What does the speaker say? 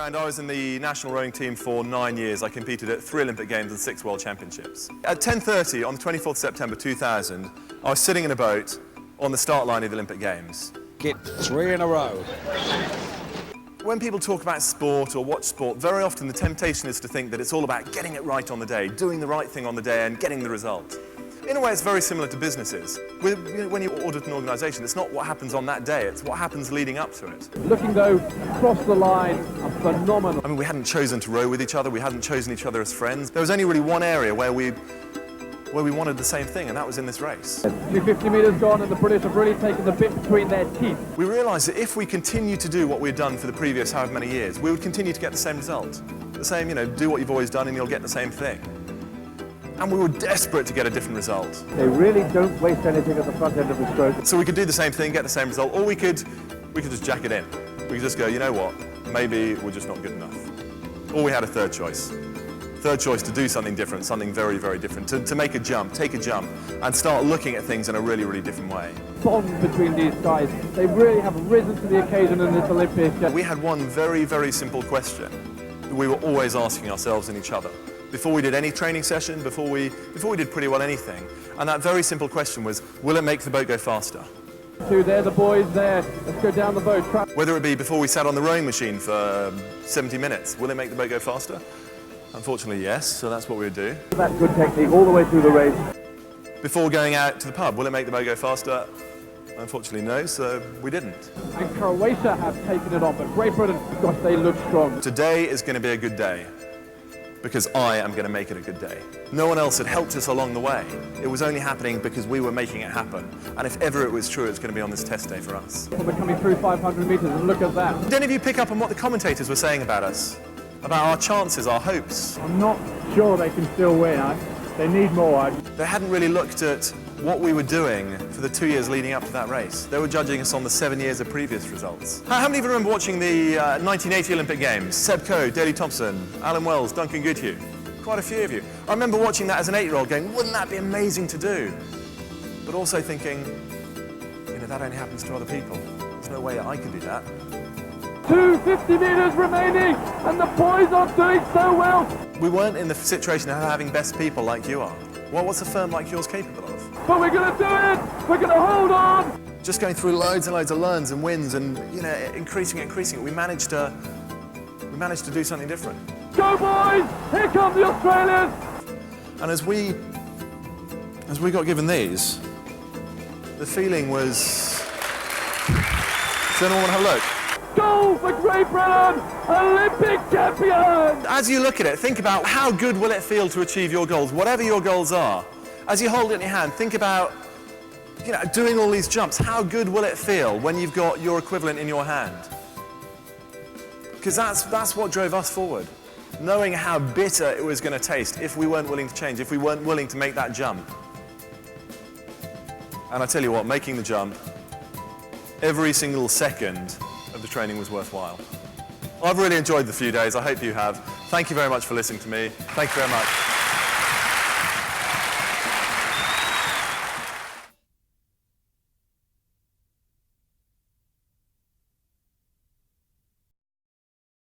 background, I was in the national rowing team for 9 years. I competed at 3 Olympic Games and 6 World Championships. At 10:30 on the 24th September 2000, I was sitting in a boat on the start line of the Olympic Games. Get 3 in a row. When people talk about sport or watch sport, very often the temptation is to think that it's all about getting it right on the day, doing the right thing on the day and getting the result. In a way, it's very similar to businesses. When you audit an organisation, it's not what happens on that day, it's what happens leading up to it. Looking though, across the line, a phenomenal. I mean, we hadn't chosen to row with each other, we hadn't chosen each other as friends. There was only really one area where we wanted the same thing, and that was in this race. 250 metres gone, and the British have really taken the bit between their teeth. We realised that if we continue to do what we'd done for the previous however many years, we would continue to get the same result. The same, do what you've always done and you'll get the same thing. And we were desperate to get a different result. They really don't waste anything at the front end of the stroke. So we could do the same thing, get the same result, or we could just jack it in. We could just go, you know what, maybe we're just not good enough. Or we had a third choice. Third choice to do something different, something very, very different, to make a jump, take a jump, and start looking at things in a really, really different way. Bond between these guys, they really have risen to the occasion in this Olympics. We had one very, very simple question that we were always asking ourselves and each other. Before we did any training session, before we did pretty well anything, and that very simple question was, will it make the boat go faster? There, the boys there, let's go down the boat. Whether it be before we sat on the rowing machine for 70 minutes, will it make the boat go faster? Unfortunately, yes, so that's what we would do. That good technique all the way through the race. Before going out to the pub, will it make the boat go faster? Unfortunately, no, so we didn't. And Croatia have taken it on, but Great Britain, gosh, they look strong. Today is going to be a good day, because I am going to make it a good day. No one else had helped us along the way. It was only happening because we were making it happen. And if ever it was true, it's going to be on this test day for us. We're coming through 500 metres, and look at that. Did any of you pick up on what the commentators were saying about us? About our chances, our hopes? I'm not sure they can still win. They need more. They hadn't really looked at what we were doing for the 2 years leading up to that race. They were judging us on the 7 years of previous results. How many of you remember watching the 1980 Olympic Games? Seb Coe, Daley Thompson, Alan Wells, Duncan Goodhue. Quite a few of you. I remember watching that as an 8-year-old going, wouldn't that be amazing to do? But also thinking, that only happens to other people. There's no way I could do that. 250 metres remaining, and the boys are doing so well. We weren't in the situation of having best people like you are. Well, what's a firm like yours capable of? But we're going to do it! We're going to hold on! Just going through loads and loads of learns and wins and, increasing it, we managed to do something different. Go boys! Here come the Australians! And as we got given these, the feeling was... Does anyone want to have a look? Goal for Great Britain! Olympic champions! As you look at it, think about how good will it feel to achieve your goals, whatever your goals are. As you hold it in your hand, think about, doing all these jumps. How good will it feel when you've got your equivalent in your hand? Because that's what drove us forward. Knowing how bitter it was going to taste if we weren't willing to change, if we weren't willing to make that jump. And I tell you what, making the jump, every single second of the training was worthwhile. I've really enjoyed the few days. I hope you have. Thank you very much for listening to me. Thank you very much.